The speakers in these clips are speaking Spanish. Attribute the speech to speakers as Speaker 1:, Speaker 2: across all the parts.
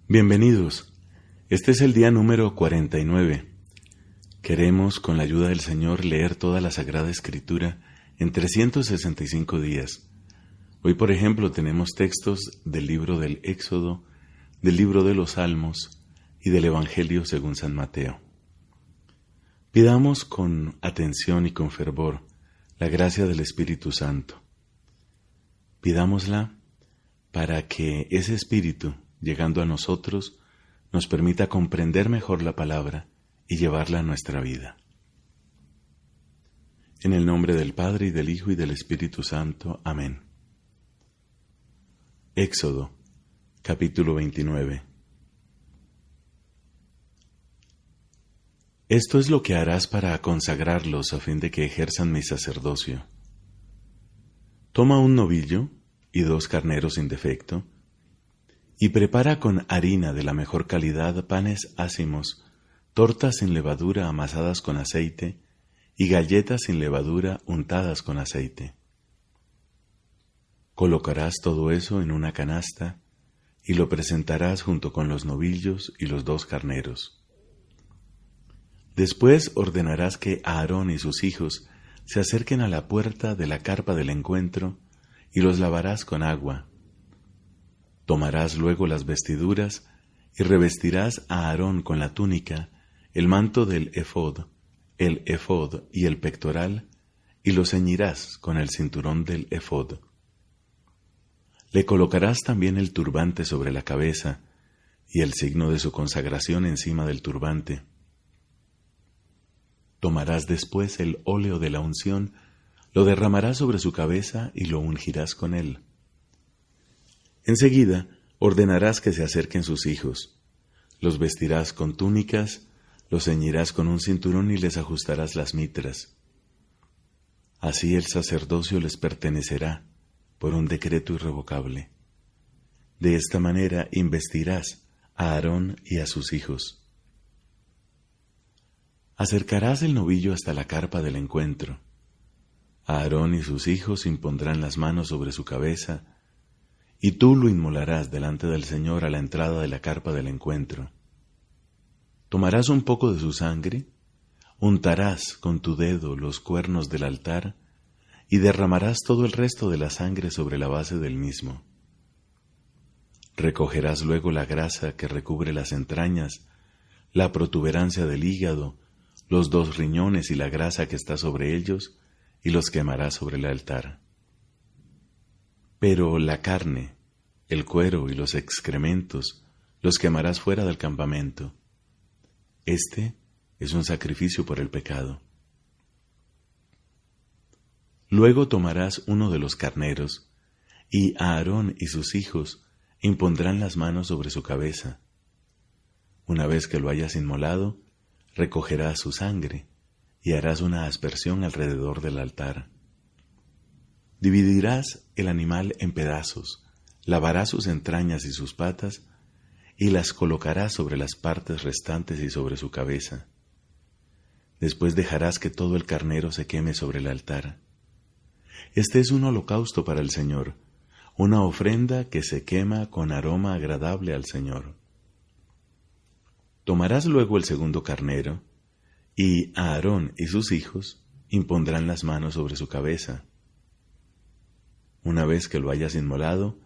Speaker 1: Bienvenidos. Este es el día número 49. Queremos, con la ayuda del Señor, leer toda la Sagrada Escritura en 365 días. Hoy, por ejemplo, tenemos textos del libro del Éxodo, del libro de los Salmos y del Evangelio según San Mateo. Pidamos con atención y con fervor la gracia del Espíritu Santo. Pidámosla para que ese Espíritu, llegando a nosotros, nos permita comprender mejor la palabra y llevarla a nuestra vida. En el nombre del Padre, y del Hijo, y del Espíritu Santo. Amén. Éxodo, capítulo 29. Esto es lo que harás para consagrarlos a fin de que ejerzan mi sacerdocio. Toma un novillo y 2 carneros sin defecto, y prepara con harina de la mejor calidad panes ácimos, tortas sin levadura amasadas con aceite, y galletas sin levadura untadas con aceite. Colocarás todo eso en una canasta, y lo presentarás junto con los novillos y los 2 carneros. Después ordenarás que Aarón y sus hijos se acerquen a la puerta de la carpa del encuentro, y los lavarás con agua. Tomarás luego las vestiduras y revestirás a Aarón con la túnica, el manto del efod y el pectoral, y lo ceñirás con el cinturón del efod. Le colocarás también el turbante sobre la cabeza y el signo de su consagración encima del turbante. Tomarás después el óleo de la unción, lo derramarás sobre su cabeza y lo ungirás con él. Enseguida ordenarás que se acerquen sus hijos. Los vestirás con túnicas, los ceñirás con un cinturón y les ajustarás las mitras. Así el sacerdocio les pertenecerá por un decreto irrevocable. De esta manera investirás a Aarón y a sus hijos. Acercarás el novillo hasta la carpa del encuentro. Aarón y sus hijos impondrán las manos sobre su cabeza, y tú lo inmolarás delante del Señor a la entrada de la carpa del encuentro. Tomarás un poco de su sangre, untarás con tu dedo los cuernos del altar, y derramarás todo el resto de la sangre sobre la base del mismo. Recogerás luego la grasa que recubre las entrañas, la protuberancia del hígado, los 2 riñones y la grasa que está sobre ellos, y los quemarás sobre el altar. Pero la carne, el cuero y los excrementos los quemarás fuera del campamento. Este es un sacrificio por el pecado. Luego tomarás uno de los carneros, y Aarón y sus hijos impondrán las manos sobre su cabeza. Una vez que lo hayas inmolado, recogerás su sangre y harás una aspersión alrededor del altar. Dividirás el animal en pedazos, lavarás sus entrañas y sus patas, y las colocarás sobre las partes restantes y sobre su cabeza. Después dejarás que todo el carnero se queme sobre el altar. Este es un holocausto para el Señor, una ofrenda que se quema con aroma agradable al Señor. Tomarás luego el segundo carnero, y Aarón y sus hijos impondrán las manos sobre su cabeza. Una vez que lo hayas inmolado,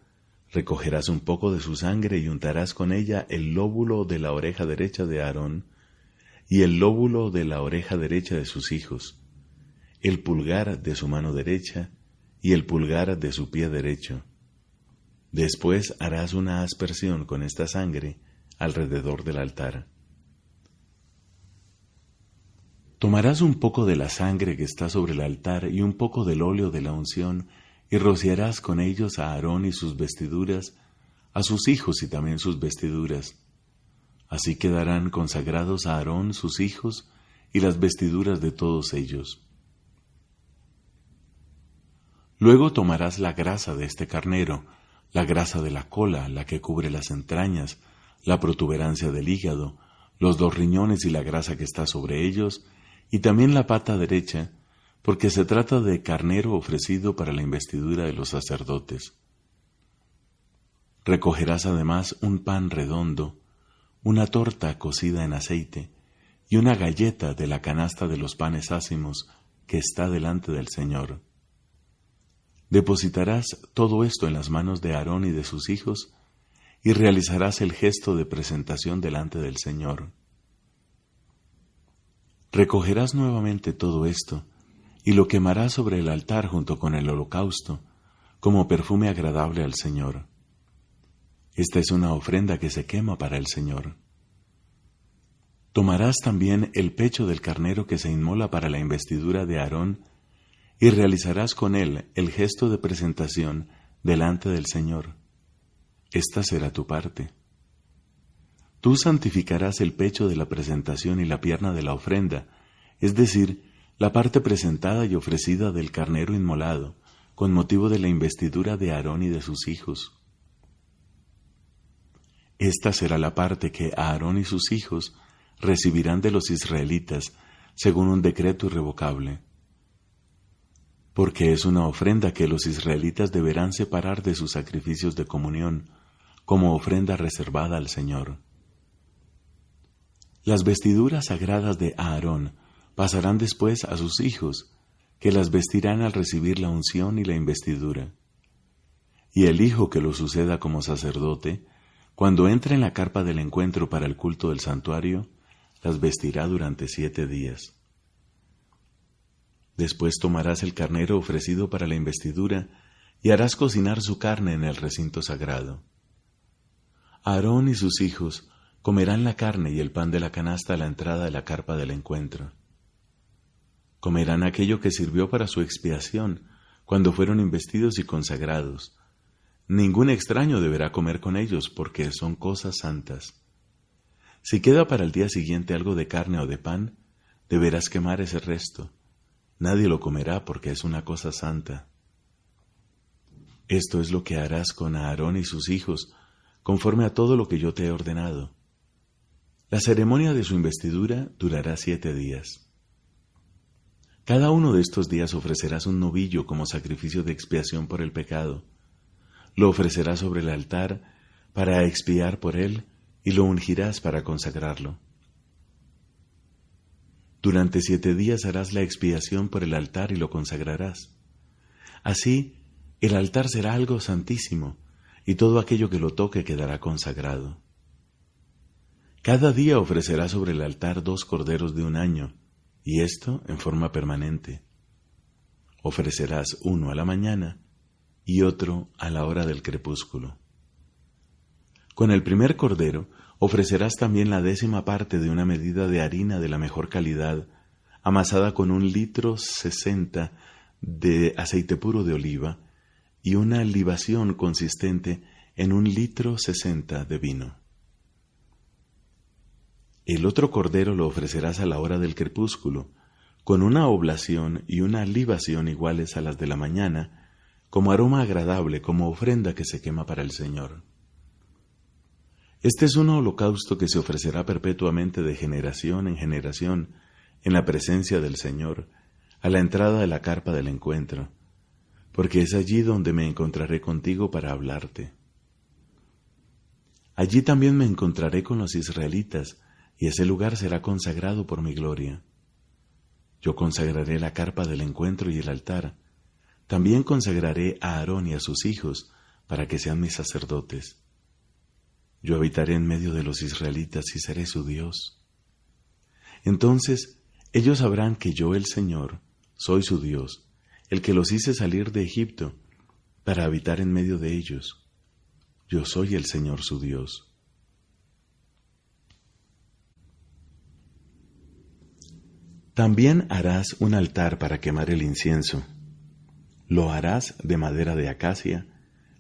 Speaker 1: recogerás un poco de su sangre y untarás con ella el lóbulo de la oreja derecha de Aarón y el lóbulo de la oreja derecha de sus hijos, el pulgar de su mano derecha y el pulgar de su pie derecho. Después harás una aspersión con esta sangre alrededor del altar. Tomarás un poco de la sangre que está sobre el altar y un poco del óleo de la unción, y rociarás con ellos a Aarón y sus vestiduras, a sus hijos y también sus vestiduras. Así quedarán consagrados a Aarón, sus hijos, y las vestiduras de todos ellos. Luego tomarás la grasa de este carnero, la grasa de la cola, la que cubre las entrañas, la protuberancia del hígado, los 2 riñones y la grasa que está sobre ellos, y también la pata derecha, porque se trata de carnero ofrecido para la investidura de los sacerdotes. Recogerás además un pan redondo, una torta cocida en aceite y una galleta de la canasta de los panes ácimos que está delante del Señor. Depositarás todo esto en las manos de Aarón y de sus hijos y realizarás el gesto de presentación delante del Señor. Recogerás nuevamente todo esto y lo quemarás sobre el altar junto con el holocausto, como perfume agradable al Señor. Esta es una ofrenda que se quema para el Señor. Tomarás también el pecho del carnero que se inmola para la investidura de Aarón y realizarás con él el gesto de presentación delante del Señor. Esta será tu parte. Tú santificarás el pecho de la presentación y la pierna de la ofrenda, es decir, la parte presentada y ofrecida del carnero inmolado, con motivo de la investidura de Aarón y de sus hijos. Esta será la parte que Aarón y sus hijos recibirán de los israelitas, según un decreto irrevocable. Porque es una ofrenda que los israelitas deberán separar de sus sacrificios de comunión, como ofrenda reservada al Señor. Las vestiduras sagradas de Aarón pasarán después a sus hijos, que las vestirán al recibir la unción y la investidura. Y el hijo que lo suceda como sacerdote, cuando entre en la carpa del encuentro para el culto del santuario, las vestirá durante 7 días. Después tomarás el carnero ofrecido para la investidura y harás cocinar su carne en el recinto sagrado. Aarón y sus hijos comerán la carne y el pan de la canasta a la entrada de la carpa del encuentro. Comerán aquello que sirvió para su expiación cuando fueron investidos y consagrados. Ningún extraño deberá comer con ellos porque son cosas santas. Si queda para el día siguiente algo de carne o de pan, deberás quemar ese resto. Nadie lo comerá porque es una cosa santa. Esto es lo que harás con Aarón y sus hijos, conforme a todo lo que yo te he ordenado. La ceremonia de su investidura durará 7 días. Cada uno de estos días ofrecerás un novillo como sacrificio de expiación por el pecado. Lo ofrecerás sobre el altar para expiar por él y lo ungirás para consagrarlo. Durante 7 días harás la expiación por el altar y lo consagrarás. Así, el altar será algo santísimo y todo aquello que lo toque quedará consagrado. Cada día ofrecerás sobre el altar 2 corderos de 1 año, y esto en forma permanente. Ofrecerás uno a la mañana y otro a la hora del crepúsculo. Con el primer cordero ofrecerás también la 10ª parte de una medida de harina de la mejor calidad, amasada con 1,60 litros de aceite puro de oliva y una libación consistente en 1,60 litros de vino. El otro cordero lo ofrecerás a la hora del crepúsculo, con una oblación y una libación iguales a las de la mañana, como aroma agradable, como ofrenda que se quema para el Señor. Este es un holocausto que se ofrecerá perpetuamente de generación en generación, en la presencia del Señor, a la entrada de la carpa del encuentro, porque es allí donde me encontraré contigo para hablarte. Allí también me encontraré con los israelitas, y ese lugar será consagrado por mi gloria. Yo consagraré la carpa del encuentro y el altar. También consagraré a Aarón y a sus hijos, para que sean mis sacerdotes. Yo habitaré en medio de los israelitas y seré su Dios. Entonces ellos sabrán que yo, el Señor, soy su Dios, el que los hice salir de Egipto, para habitar en medio de ellos. Yo soy el Señor su Dios. También harás un altar para quemar el incienso. Lo harás de madera de acacia,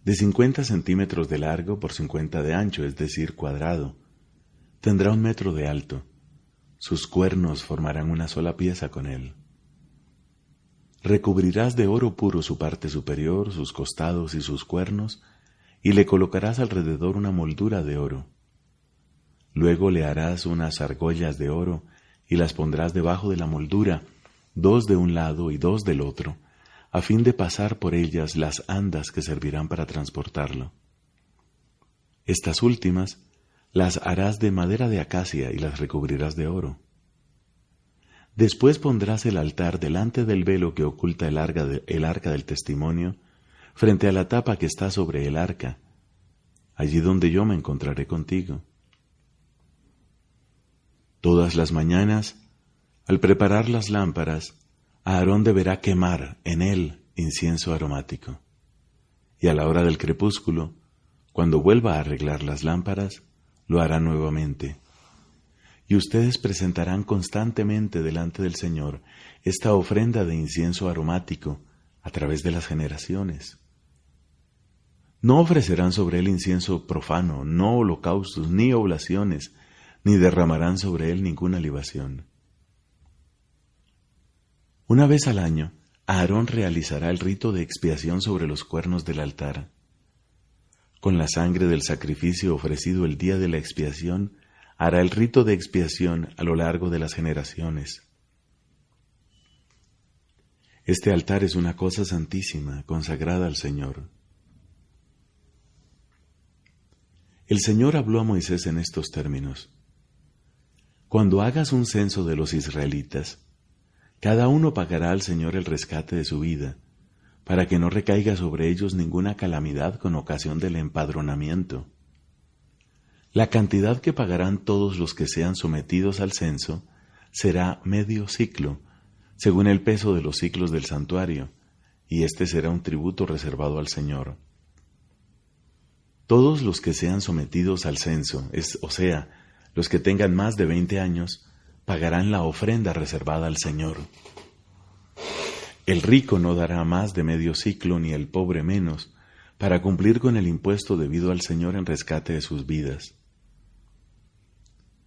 Speaker 1: de 50 centímetros de largo por 50 de ancho, es decir, cuadrado. Tendrá 1 metro de alto. Sus cuernos formarán una sola pieza con él. Recubrirás de oro puro su parte superior, sus costados y sus cuernos, y le colocarás alrededor una moldura de oro. Luego le harás unas argollas de oro y las pondrás debajo de la moldura, 2 de un lado y 2 del otro, a fin de pasar por ellas las andas que servirán para transportarlo. Estas últimas las harás de madera de acacia y las recubrirás de oro. Después pondrás el altar delante del velo que oculta el arca del testimonio, frente a la tapa que está sobre el arca, allí donde yo me encontraré contigo. Todas las mañanas, al preparar las lámparas, Aarón deberá quemar en él incienso aromático. Y a la hora del crepúsculo, cuando vuelva a arreglar las lámparas, lo hará nuevamente. Y ustedes presentarán constantemente delante del Señor esta ofrenda de incienso aromático a través de las generaciones. No ofrecerán sobre él incienso profano, no holocaustos, ni oblaciones, ni derramarán sobre él ninguna libación. Una vez al año, Aarón realizará el rito de expiación sobre los cuernos del altar. Con la sangre del sacrificio ofrecido el día de la expiación, hará el rito de expiación a lo largo de las generaciones. Este altar es una cosa santísima, consagrada al Señor. El Señor habló a Moisés en estos términos: Cuando hagas un censo de los israelitas, cada uno pagará al Señor el rescate de su vida, para que no recaiga sobre ellos ninguna calamidad con ocasión del empadronamiento. La cantidad que pagarán todos los que sean sometidos al censo será medio siclo, según el peso de los siclos del santuario, y este será un tributo reservado al Señor. Todos los que sean sometidos al censo, o sea, los que tengan más de 20 años, pagarán la ofrenda reservada al Señor. El rico no dará más de medio siclo, ni el pobre menos, para cumplir con el impuesto debido al Señor en rescate de sus vidas.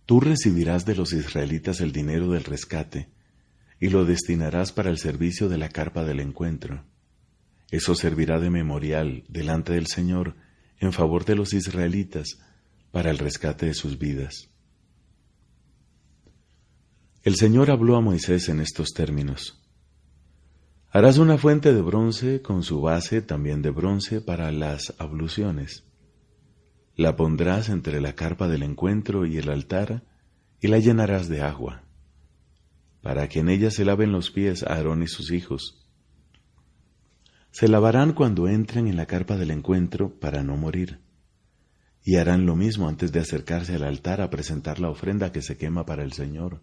Speaker 1: Tú recibirás de los israelitas el dinero del rescate, y lo destinarás para el servicio de la carpa del encuentro. Eso servirá de memorial delante del Señor en favor de los israelitas para el rescate de sus vidas. El Señor habló a Moisés en estos términos: Harás una fuente de bronce con su base también de bronce para las abluciones. La pondrás entre la carpa del encuentro y el altar, y la llenarás de agua, para que en ella se laven los pies Aarón y sus hijos. Se lavarán cuando entren en la carpa del encuentro para no morir, y harán lo mismo antes de acercarse al altar a presentar la ofrenda que se quema para el Señor.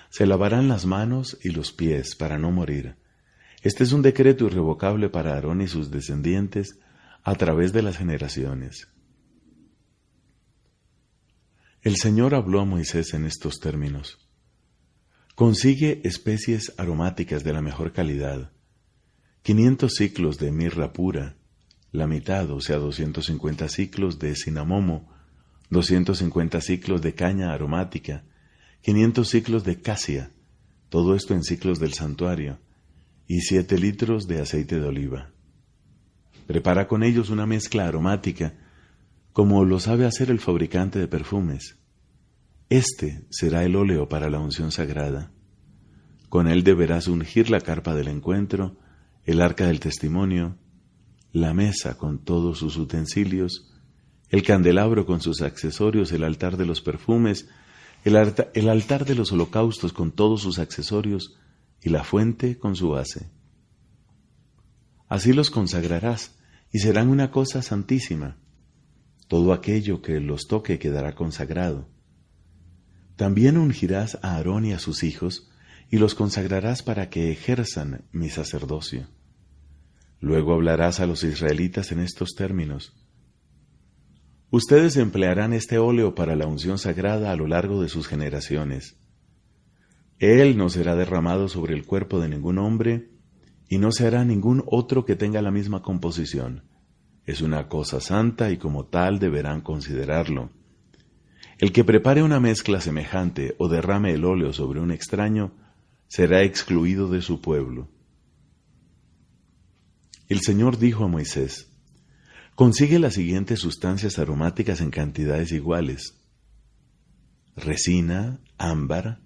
Speaker 1: Se lavarán las manos y los pies para no morir. Este es un decreto irrevocable para Aarón y sus descendientes a través de las generaciones. El Señor habló a Moisés en estos términos: Consigue especies aromáticas de la mejor calidad, 500 siclos de mirra pura, la mitad, o sea 250 siclos de cinamomo, 250 siclos de caña aromática, 500 siclos de casia, todo esto en siclos del santuario, y 7 litros de aceite de oliva. Prepara con ellos una mezcla aromática, como lo sabe hacer el fabricante de perfumes. Este será el óleo para la unción sagrada. Con él deberás ungir la carpa del encuentro, el arca del testimonio, la mesa con todos sus utensilios, el candelabro con sus accesorios, el altar de los perfumes, el altar de los holocaustos con todos sus accesorios, y la fuente con su base. Así los consagrarás, y serán una cosa santísima. Todo aquello que los toque quedará consagrado. También ungirás a Aarón y a sus hijos, y los consagrarás para que ejerzan mi sacerdocio. Luego hablarás a los israelitas en estos términos: Ustedes emplearán este óleo para la unción sagrada a lo largo de sus generaciones. Él no será derramado sobre el cuerpo de ningún hombre, y no se hará ningún otro que tenga la misma composición. Es una cosa santa y como tal deberán considerarlo. El que prepare una mezcla semejante o derrame el óleo sobre un extraño será excluido de su pueblo. El Señor dijo a Moisés: Consigue las siguientes sustancias aromáticas en cantidades iguales: resina, ámbar,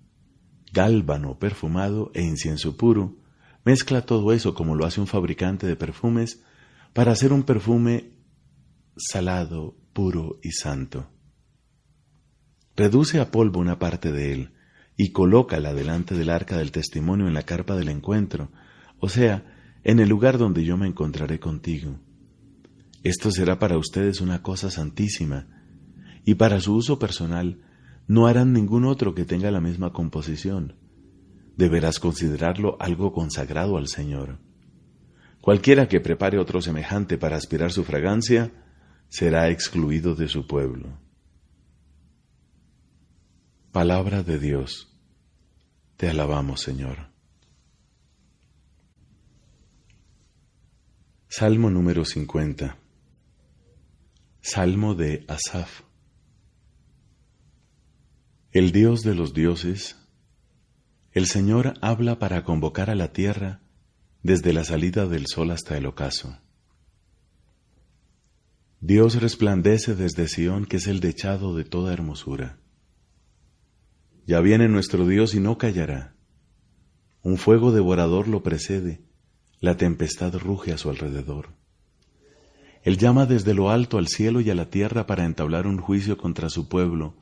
Speaker 1: gálbano perfumado e incienso puro. Mezcla todo eso como lo hace un fabricante de perfumes para hacer un perfume salado, puro y santo. Reduce a polvo una parte de él y colócala delante del arca del testimonio en la carpa del encuentro, o sea, en el lugar donde yo me encontraré contigo. Esto será para ustedes una cosa santísima, y para su uso personal no harán ningún otro que tenga la misma composición. Deberás considerarlo algo consagrado al Señor. Cualquiera que prepare otro semejante para aspirar su fragancia, será excluido de su pueblo. Palabra de Dios. Te alabamos, Señor. Salmo número 50. Salmo de Asaf. El Dios de los dioses, el Señor habla para convocar a la tierra desde la salida del sol hasta el ocaso. Dios resplandece desde Sión, que es el dechado de toda hermosura. Ya viene nuestro Dios y no callará. Un fuego devorador lo precede, la tempestad ruge a su alrededor. Él llama desde lo alto al cielo y a la tierra para entablar un juicio contra su pueblo.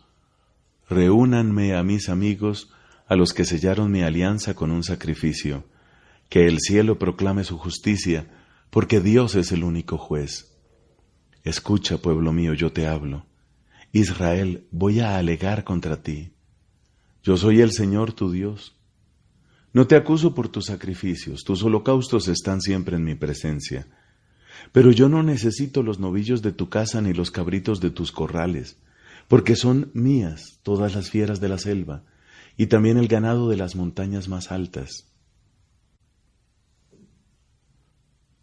Speaker 1: Reúnanme a mis amigos, a los que sellaron mi alianza con un sacrificio. Que el cielo proclame su justicia, porque Dios es el único juez. Escucha, pueblo mío, yo te hablo. Israel, voy a alegar contra ti. Yo soy el Señor tu Dios. No te acuso por tus sacrificios, tus holocaustos están siempre en mi presencia. Pero yo no necesito los novillos de tu casa ni los cabritos de tus corrales, porque son mías todas las fieras de la selva, y también el ganado de las montañas más altas.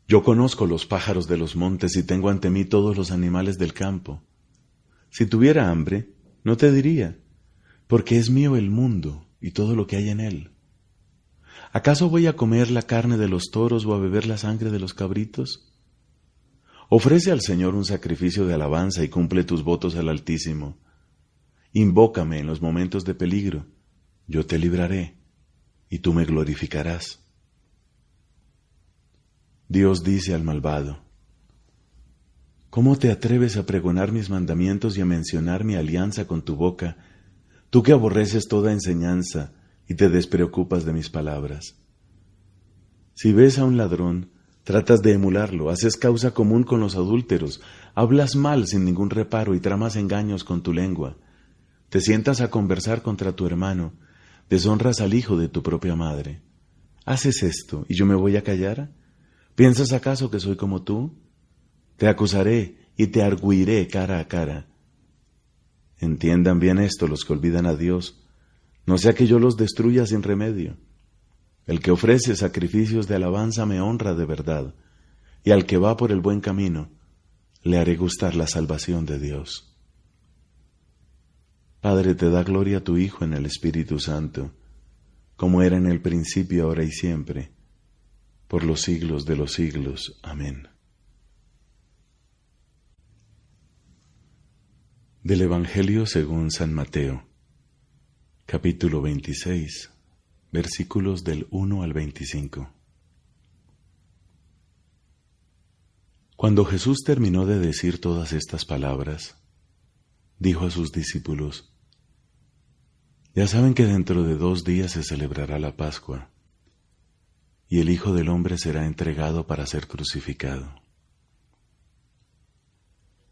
Speaker 1: Yo conozco los pájaros de los montes y tengo ante mí todos los animales del campo. Si tuviera hambre, no te diría, porque es mío el mundo y todo lo que hay en él. ¿Acaso voy a comer la carne de los toros o a beber la sangre de los cabritos? Ofrece al Señor un sacrificio de alabanza y cumple tus votos al Altísimo. Invócame en los momentos de peligro, yo te libraré y tú me glorificarás. Dios dice al malvado: ¿cómo te atreves a pregonar mis mandamientos y a mencionar mi alianza con tu boca, tú que aborreces toda enseñanza y te despreocupas de mis palabras? Si ves a un ladrón, tratas de emularlo, haces causa común con los adúlteros, hablas mal sin ningún reparo y tramas engaños con tu lengua. Te sientas a conversar contra tu hermano, deshonras al hijo de tu propia madre. ¿Haces esto y yo me voy a callar? ¿Piensas acaso que soy como tú? Te acusaré y te argüiré cara a cara. Entiendan bien esto los que olvidan a Dios, no sea que yo los destruya sin remedio. El que ofrece sacrificios de alabanza me honra de verdad, y al que va por el buen camino, le haré gustar la salvación de Dios. Padre, te da gloria a tu Hijo en el Espíritu Santo, como era en el principio, ahora y siempre, por los siglos de los siglos. Amén. Del Evangelio según San Mateo, capítulo 26, versículos del 1 al 25. Cuando Jesús terminó de decir todas estas palabras, dijo a sus discípulos: Ya saben que dentro de 2 días se celebrará la Pascua, y el Hijo del Hombre será entregado para ser crucificado.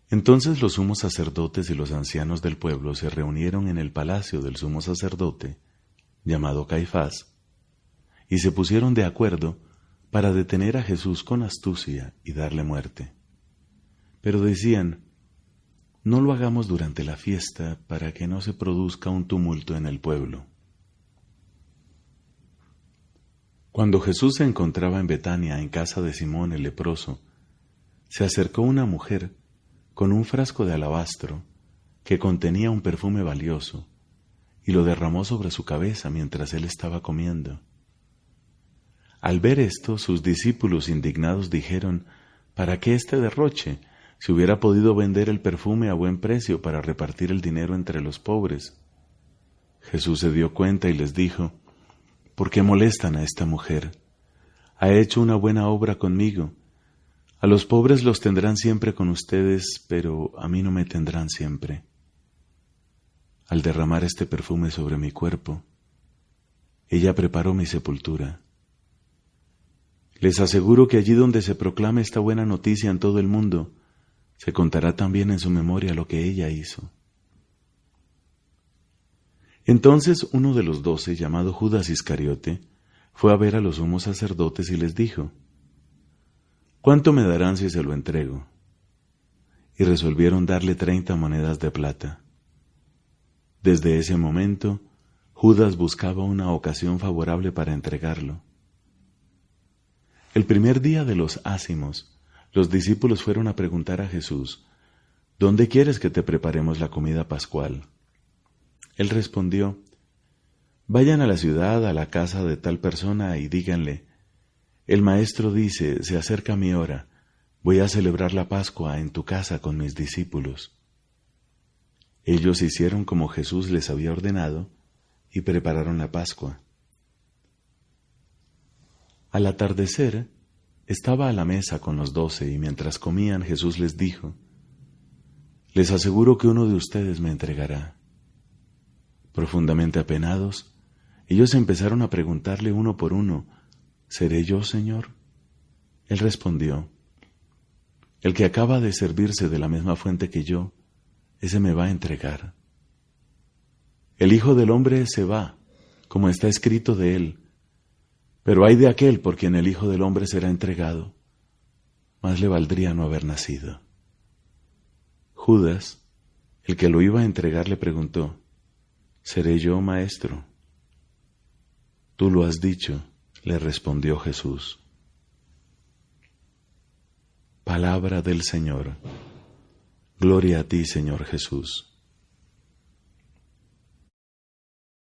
Speaker 1: Entonces los sumos sacerdotes y los ancianos del pueblo se reunieron en el palacio del sumo sacerdote, llamado Caifás, y se pusieron de acuerdo para detener a Jesús con astucia y darle muerte. Pero decían: no lo hagamos durante la fiesta para que no se produzca un tumulto en el pueblo. Cuando Jesús se encontraba en Betania, en casa de Simón el leproso, se acercó una mujer con un frasco de alabastro que contenía un perfume valioso y lo derramó sobre su cabeza mientras él estaba comiendo. Al ver esto, sus discípulos indignados dijeron: ¿para qué este derroche? Si hubiera podido vender el perfume a buen precio para repartir el dinero entre los pobres. Jesús se dio cuenta y les dijo: ¿por qué molestan a esta mujer? Ha hecho una buena obra conmigo. A los pobres los tendrán siempre con ustedes, pero a mí no me tendrán siempre. Al derramar este perfume sobre mi cuerpo, ella preparó mi sepultura. Les aseguro que allí donde se proclame esta buena noticia en todo el mundo, se contará también en su memoria lo que ella hizo. Entonces uno de los 12, llamado Judas Iscariote, fue a ver a los sumos sacerdotes y les dijo: ¿Cuánto me darán si se lo entrego? Y resolvieron darle 30 monedas de plata. Desde ese momento, Judas buscaba una ocasión favorable para entregarlo. El primer día de los ácimos, los discípulos fueron a preguntar a Jesús: ¿Dónde quieres que te preparemos la comida pascual? Él respondió: Vayan a la ciudad, a la casa de tal persona, y díganle: El maestro dice, se acerca mi hora, voy a celebrar la Pascua en tu casa con mis discípulos. Ellos hicieron como Jesús les había ordenado y prepararon la Pascua. Al atardecer, estaba a la mesa con los 12 y mientras comían Jesús les dijo: Les aseguro que uno de ustedes me entregará. Profundamente apenados, ellos empezaron a preguntarle uno por uno: ¿Seré yo, Señor? Él respondió: El que acaba de servirse de la misma fuente que yo, ese me va a entregar. El Hijo del Hombre se va, como está escrito de él, pero ay de aquel por quien el Hijo del Hombre será entregado. Más le valdría no haber nacido. Judas, el que lo iba a entregar, le preguntó: ¿Seré yo, maestro? Tú lo has dicho, le respondió Jesús. Palabra del Señor. Gloria a ti, Señor Jesús.